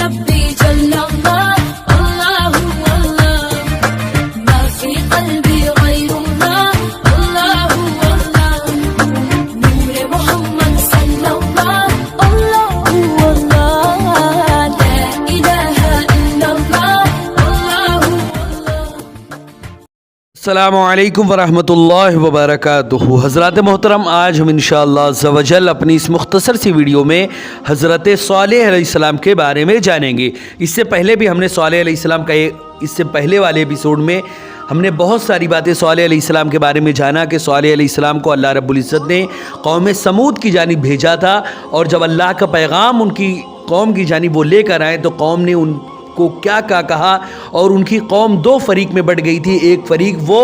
ربي جل الله الله الله ما في قلبي غير الله الله الله نور محمد صلى الله الله الله لا إله إلا الله الله الله السلام علیکم ورحمۃ اللہ وبرکاتہ۔ حضرات محترم، آج ہم انشاءاللہ عز و جل اپنی اس مختصر سی ویڈیو میں حضرت صالح علیہ السلام کے بارے میں جانیں گے۔ اس سے پہلے بھی ہم نے صالح علیہ السلام کا اس سے پہلے والے ایپیسوڈ میں ہم نے بہت ساری باتیں صالح علیہ السلام کے بارے میں جانا کہ صالح علیہ السلام کو اللہ رب العزت نے قوم سمود کی جانب بھیجا تھا، اور جب اللہ کا پیغام ان کی قوم کی جانب وہ لے کر آئے تو قوم نے ان کو کیا کہا، اور ان کی قوم دو فریق میں بٹ گئی تھی۔ ایک فریق وہ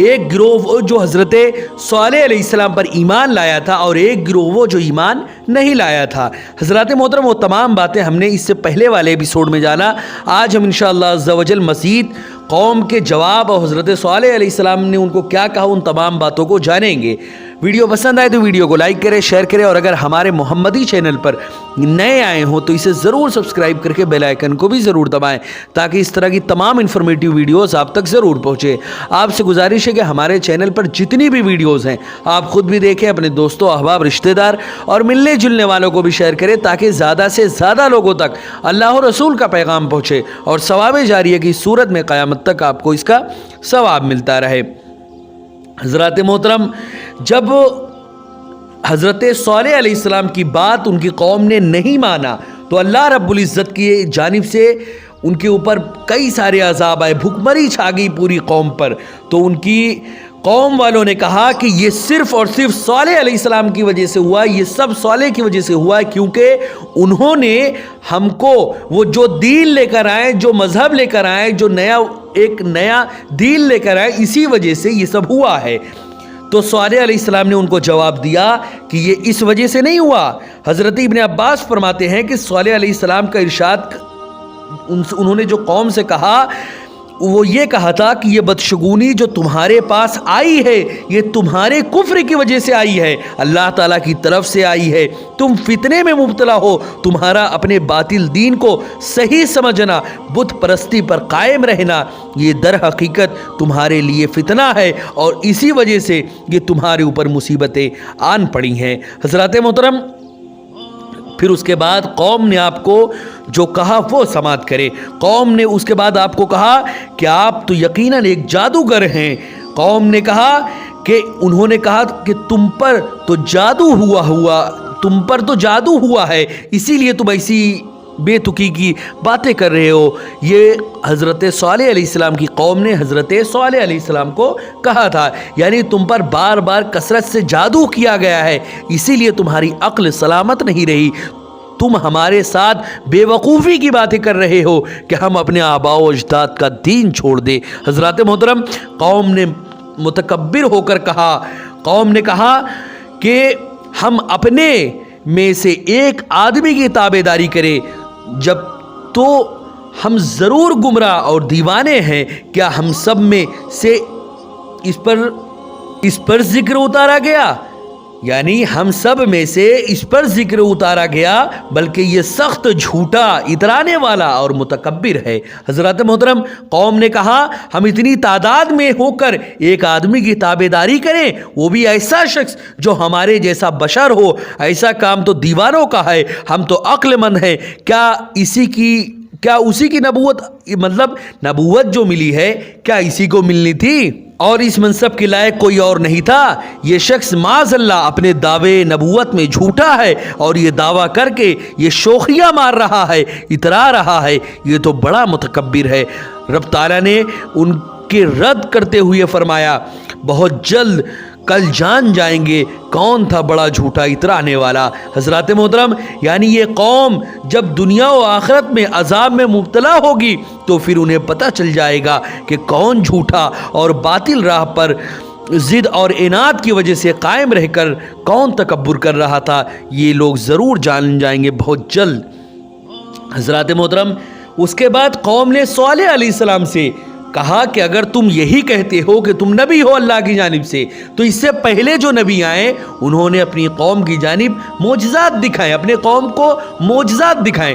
ایک گروہ جو حضرت صالح علیہ السلام پر ایمان لایا تھا، اور ایک گروہ وہ جو ایمان نہیں لایا تھا۔ حضرات محترم، وہ تمام باتیں ہم نے اس سے پہلے والے ایپیسوڈ میں جانا۔ آج ہم انشاءاللہ عز و جل مزید قوم کے جواب اور حضرت صالح علیہ السلام نے ان کو کیا کہا، ان تمام باتوں کو جانیں گے۔ ویڈیو پسند آئے تو ویڈیو کو لائک کریں، شیئر کریں، اور اگر ہمارے محمدی چینل پر نئے آئے ہوں تو اسے ضرور سبسکرائب کر کے بیل آئیکن کو بھی ضرور دبائیں تاکہ اس طرح کی تمام انفارمیٹیو ویڈیوز آپ تک ضرور پہنچے۔ آپ سے گزارش ہے کہ ہمارے چینل پر جتنی بھی ویڈیوز ہیں آپ خود بھی دیکھیں، اپنے دوستوں، احباب، رشتہ دار اور ملنے جلنے والوں کو بھی شیئر کریں تاکہ زیادہ سے زیادہ لوگوں تک اللہ و رسول کا پیغام پہنچے اور ثواب جاریہ کی صورت میں قیامت تک آپ کو اس کا ثواب ملتا رہے۔ حضرات محترم، جب حضرت صالح علیہ السلام کی بات ان کی قوم نے نہیں مانا تو اللہ رب العزت کی جانب سے ان کے اوپر کئی سارے عذاب آئے، بھوکمری چھا گئی پوری قوم پر۔ تو ان کی قوم والوں نے کہا کہ یہ صرف اور صرف صالح علیہ السلام کی وجہ سے ہوا، یہ سب صالح کی وجہ سے ہوا، کیونکہ انہوں نے ہم کو وہ جو دین لے کر آئے، جو مذہب لے کر آئے، جو ایک نیا دین لے کر آئے، اسی وجہ سے یہ سب ہوا ہے۔ تو صالح علیہ السلام نے ان کو جواب دیا کہ یہ اس وجہ سے نہیں ہوا۔ حضرت ابن عباس فرماتے ہیں کہ صالح علیہ السلام کا ارشاد انہوں نے جو قوم سے کہا وہ یہ کہا تھا کہ یہ بدشگونی جو تمہارے پاس آئی ہے یہ تمہارے کفر کی وجہ سے آئی ہے، اللہ تعالیٰ کی طرف سے آئی ہے۔ تم فتنے میں مبتلا ہو، تمہارا اپنے باطل دین کو صحیح سمجھنا، بت پرستی پر قائم رہنا، یہ در حقیقت تمہارے لیے فتنہ ہے، اور اسی وجہ سے یہ تمہارے اوپر مصیبتیں آن پڑی ہیں۔ حضرات محترم، پھر اس کے بعد قوم نے آپ کو جو کہا وہ سماعت کرے۔ قوم نے اس کے بعد آپ کو کہا کہ آپ تو یقیناً ایک جادوگر ہیں۔ قوم نے کہا کہ انہوں نے کہا کہ تم پر تو جادو ہوا ہے، اسی لیے تم ایسی بے تکی کی باتیں کر رہے ہو۔ یہ حضرت صالح علیہ السلام کی قوم نے حضرت صالح علیہ السلام کو کہا تھا، یعنی تم پر بار بار کثرت سے جادو کیا گیا ہے، اسی لیے تمہاری عقل سلامت نہیں رہی۔ تم ہمارے ساتھ بے وقوفی کی باتیں کر رہے ہو کہ ہم اپنے آباء و اجداد کا دین چھوڑ دیں۔ حضرات محترم، قوم نے متکبر ہو کر کہا، قوم نے کہا کہ ہم اپنے میں سے ایک آدمی کی تابعداری کریں جب تو ہم ضرور گمراہ اور دیوانے ہیں۔ کیا ہم سب میں سے اس پر ذکر اتارا گیا؟ یعنی ہم سب میں سے اس پر ذکر اتارا گیا، بلکہ یہ سخت جھوٹا، اترانے والا اور متکبر ہے۔ حضرات محترم، قوم نے کہا ہم اتنی تعداد میں ہو کر ایک آدمی کی تابعداری کریں، وہ بھی ایسا شخص جو ہمارے جیسا بشر ہو، ایسا کام تو دیوانوں کا ہے، ہم تو عقل مند ہیں۔ کیا اسی کی نبوت جو ملی ہے کیا اسی کو ملنی تھی؟ اور اس منصب کے لائق کوئی اور نہیں تھا؟ یہ شخص معاذ اللہ اپنے دعوے نبوت میں جھوٹا ہے، اور یہ دعویٰ کر کے یہ شوخیاں مار رہا ہے، اترا رہا ہے، یہ تو بڑا متکبر ہے۔ رب تعالیٰ نے ان کے رد کرتے ہوئے فرمایا، بہت جلد کل جان جائیں گے کون تھا بڑا جھوٹا اترانے والا۔ حضرات محترم، یعنی یہ قوم جب دنیا و آخرت میں عذاب میں مبتلا ہوگی تو پھر انہیں پتہ چل جائے گا کہ کون جھوٹا اور باطل راہ پر ضد اور اناد کی وجہ سے قائم رہ کر کون تکبر کر رہا تھا۔ یہ لوگ ضرور جان جائیں گے بہت جلد۔ حضرات محترم، اس کے بعد قوم نے صالح علیہ السلام سے کہا کہ اگر تم یہی کہتے ہو کہ تم نبی ہو اللہ کی جانب سے، تو اس سے پہلے جو نبی آئے انہوں نے اپنی قوم کی جانب معجزات دکھائے، اپنے قوم کو معجزات دکھائے،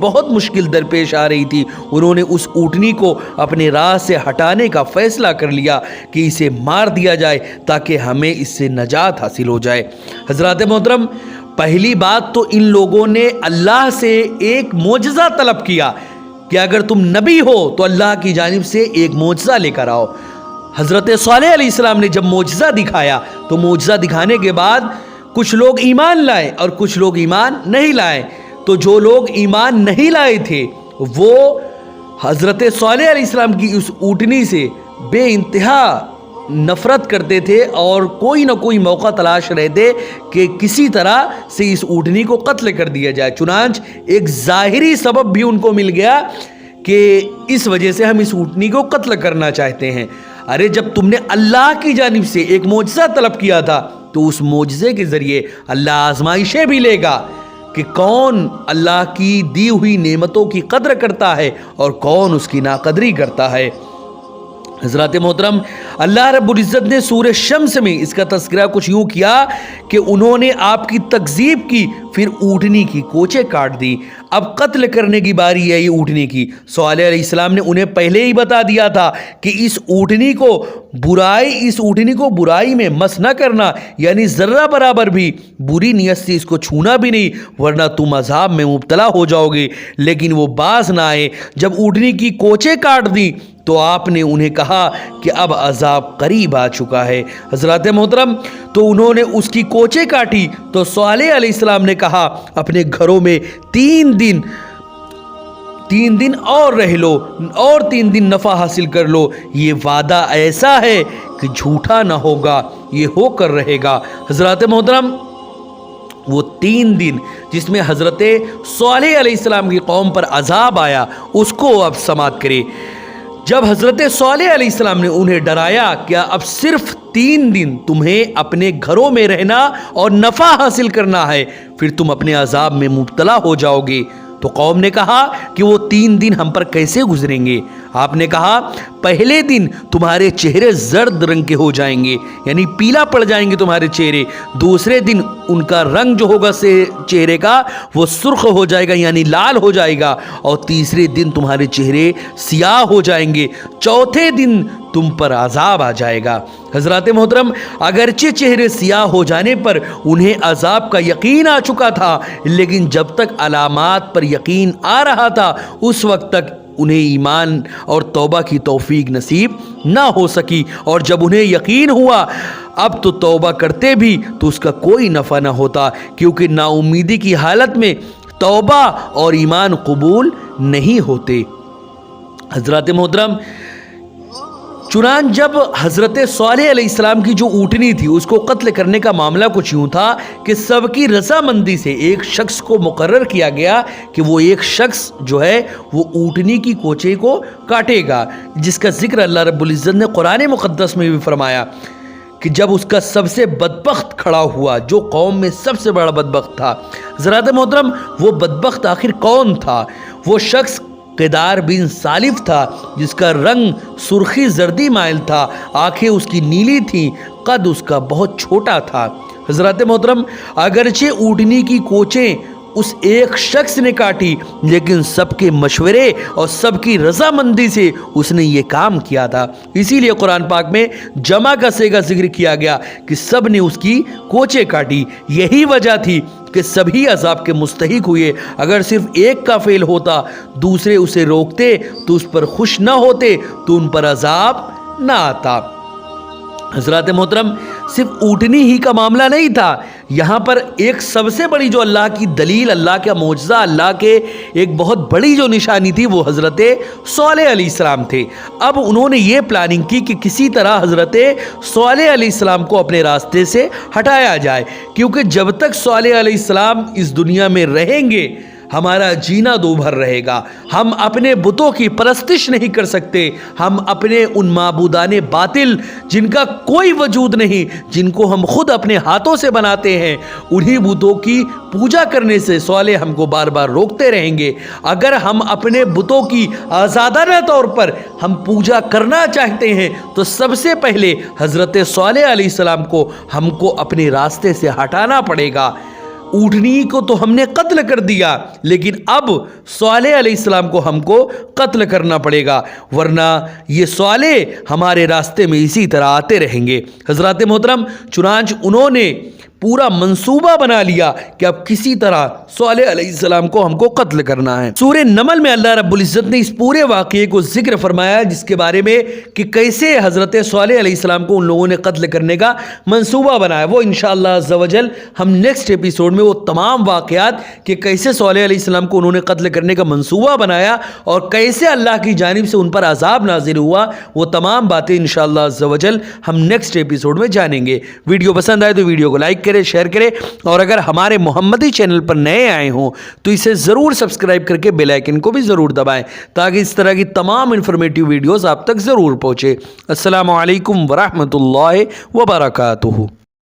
بہت مشکل درپیش آ رہی تھی، انہوں نے اس اونٹنی کو اپنے راہ سے ہٹانے کا فیصلہ کر لیا کہ اسے مار دیا جائے تاکہ ہمیں اس سے نجات حاصل ہو جائے۔ حضرات محترم، پہلی بات تو ان لوگوں نے اللہ سے ایک معجزہ طلب کیا کہ اگر تم نبی ہو تو اللہ کی جانب سے ایک معجزہ لے کر آؤ۔ حضرت صالح علیہ السلام نے جب معجزہ دکھایا تو معجزہ دکھانے کے بعد کچھ لوگ ایمان لائے اور کچھ لوگ ایمان نہیں لائے۔ تو جو لوگ ایمان نہیں لائے تھے وہ حضرت صالح علیہ السلام کی اس اونٹنی سے بے انتہا نفرت کرتے تھے اور کوئی نہ کوئی موقع تلاش رہے تھے کہ کسی طرح سے اس اونٹنی کو قتل کر دیا جائے۔ چنانچہ ایک ظاہری سبب بھی ان کو مل گیا کہ اس وجہ سے ہم اس اونٹنی کو قتل کرنا چاہتے ہیں۔ ارے جب تم نے اللہ کی جانب سے ایک معجزہ طلب کیا تھا تو اس معجزے کے ذریعے اللہ آزمائشیں بھی لے گا کہ کون اللہ کی دی ہوئی نعمتوں کی قدر کرتا ہے اور کون اس کی ناقدری کرتا ہے۔ حضرات محترم، اللہ رب العزت نے سورہ شمس میں اس کا تذکرہ کچھ یوں کیا کہ انہوں نے آپ کی تکذیب کی، پھر اونٹنی کی کوچیں کاٹ دی، اب قتل کرنے کی باری ہے یہ اونٹنی کی۔ صالح علیہ السلام نے انہیں پہلے ہی بتا دیا تھا کہ اس اونٹنی کو برائی میں مس نہ کرنا، یعنی ذرہ برابر بھی بری نیت سے اس کو چھونا بھی نہیں، ورنہ تم عذاب میں مبتلا ہو جاؤ گے۔ لیکن وہ باز نہ آئے۔ جب اونٹنی کی کوچیں کاٹ دی تو آپ نے انہیں کہا کہ اب عذاب قریب آ چکا ہے۔ حضرات محترم، تو انہوں نے اس کی کوچیں کاٹی تو صالح علیہ السلام نے کہا اپنے گھروں میں 3 دن اور رہ لو اور 3 دن نفع حاصل کر لو، یہ وعدہ ایسا ہے کہ جھوٹا نہ ہوگا، یہ ہو کر رہے گا۔ حضرات محترم، وہ 3 دن جس میں حضرت صالح علیہ السلام کی قوم پر عذاب آیا اس کو اب سماعت کرے۔ جب حضرت صالح علیہ السلام نے انہیں ڈرایا کہ اب صرف 3 دن تمہیں اپنے گھروں میں رہنا اور نفع حاصل کرنا ہے، پھر تم اپنے عذاب میں مبتلا ہو جاؤ گے، تو قوم نے کہا کہ وہ 3 دن ہم پر کیسے گزریں گے؟ آپ نے کہا پہلے دن تمہارے چہرے زرد رنگ کے ہو جائیں گے، یعنی پیلا پڑ جائیں گے تمہارے چہرے۔ دوسرے دن ان کا رنگ جو ہوگا چہرے کا وہ سرخ ہو جائے گا، یعنی لال ہو جائے گا، اور تیسرے دن تمہارے چہرے سیاہ ہو جائیں گے، چوتھے دن تم پر عذاب آ جائے گا۔ حضرات محترم، اگرچہ چہرے سیاہ ہو جانے پر انہیں عذاب کا یقین آ چکا تھا، لیکن جب تک علامات پر یقین آ رہا تھا اس وقت تک انہیں ایمان اور توبہ کی توفیق نصیب نہ ہو سکی، اور جب انہیں یقین ہوا اب تو توبہ کرتے بھی تو اس کا کوئی نفع نہ ہوتا، کیونکہ نا امیدی کی حالت میں توبہ اور ایمان قبول نہیں ہوتے۔ حضرات محترم، چنانچہ جب حضرت صالح علیہ السلام کی جو اونٹنی تھی اس کو قتل کرنے کا معاملہ کچھ یوں تھا کہ سب کی رضامندی سے ایک شخص کو مقرر کیا گیا کہ وہ ایک شخص جو ہے وہ اونٹنی کی کوچے کو کاٹے گا، جس کا ذکر اللہ رب العزت نے قرآن مقدس میں بھی فرمایا کہ جب اس کا سب سے بدبخت کھڑا ہوا، جو قوم میں سب سے بڑا بدبخت تھا۔ حضرات محترم، وہ بدبخت آخر کون تھا؟ وہ شخص قیدار بن سالف تھا، جس کا رنگ سرخی زردی مائل تھا، آنکھیں اس کی نیلی تھیں، قد اس کا بہت چھوٹا تھا۔ حضرات محترم، اگرچہ اونٹنی کی کوچیں اس ایک شخص نے کاٹی، لیکن سب کے مشورے اور سب کی رضامندی سے اس نے یہ کام کیا تھا۔ اسی لیے قرآن پاک میں جمع کا صیغہ ذکر کیا گیا کہ سب نے اس کی کوچیں کاٹی۔ یہی وجہ تھی کہ سبھی عذاب کے مستحق ہوئے۔ اگر صرف ایک کا فعل ہوتا، دوسرے اسے روکتے تو اس پر خوش نہ ہوتے تو ان پر عذاب نہ آتا۔ حضرات محترم، صرف اونٹنی ہی کا معاملہ نہیں تھا، یہاں پر ایک سب سے بڑی جو اللہ کی دلیل، اللہ کا معجزہ، اللہ کے ایک بہت بڑی جو نشانی تھی وہ حضرت صالح علیہ السلام تھے۔ اب انہوں نے یہ پلاننگ کی کہ کسی طرح حضرت صالح علیہ السلام کو اپنے راستے سے ہٹایا جائے، کیونکہ جب تک صالح علیہ السلام اس دنیا میں رہیں گے ہمارا جینا دو بھر رہے گا۔ ہم اپنے بتوں کی پرستش نہیں کر سکتے، ہم اپنے ان معبودان باطل جن کا کوئی وجود نہیں، جن کو ہم خود اپنے ہاتھوں سے بناتے ہیں، انہی بتوں کی پوجا کرنے سے صالح ہم کو بار بار روکتے رہیں گے۔ اگر ہم اپنے بتوں کی آزادانہ طور پر ہم پوجا کرنا چاہتے ہیں تو سب سے پہلے حضرت صالح علیہ السلام کو ہم کو اپنے راستے سے ہٹانا پڑے گا۔ اونٹنی کو تو ہم نے قتل کر دیا، لیکن اب صالح علیہ السلام کو ہم کو قتل کرنا پڑے گا، ورنہ یہ صالح ہمارے راستے میں اسی طرح آتے رہیں گے۔ حضرات محترم، چنانچہ انہوں نے پورا منصوبہ بنا لیا کہ اب کسی طرح صالح علیہ السلام کو ہم کو قتل کرنا ہے۔ سورہ نمل میں اللہ رب العزت نے اس پورے واقعے کو ذکر فرمایا، جس کے بارے میں کہ کیسے حضرت صالح علیہ السلام کو ان لوگوں نے قتل کرنے کا منصوبہ بنایا۔ وہ انشاءاللہ عز و جل ہم نیکسٹ ایپیسوڈ میں وہ تمام واقعات کہ کیسے صالح علیہ السلام کو انہوں نے قتل کرنے کا منصوبہ بنایا اور کیسے اللہ کی جانب سے ان پر عذاب نازل ہوا، وہ تمام باتیں انشاءاللہ عز و جل ہم نیکسٹ ایپیسوڈ میں جانیں گے۔ ویڈیو پسند آئے تو ویڈیو کو لائک کریں، شیئر کریں، اور اگر ہمارے محمدی چینل پر نئے آئے ہوں تو اسے ضرور سبسکرائب کر کے بیل آئیکن کو بھی ضرور دبائیں تاکہ اس طرح کی تمام انفارمیٹیو ویڈیوز آپ تک ضرور پہنچے۔ السلام علیکم ورحمۃ اللہ وبرکاتہ۔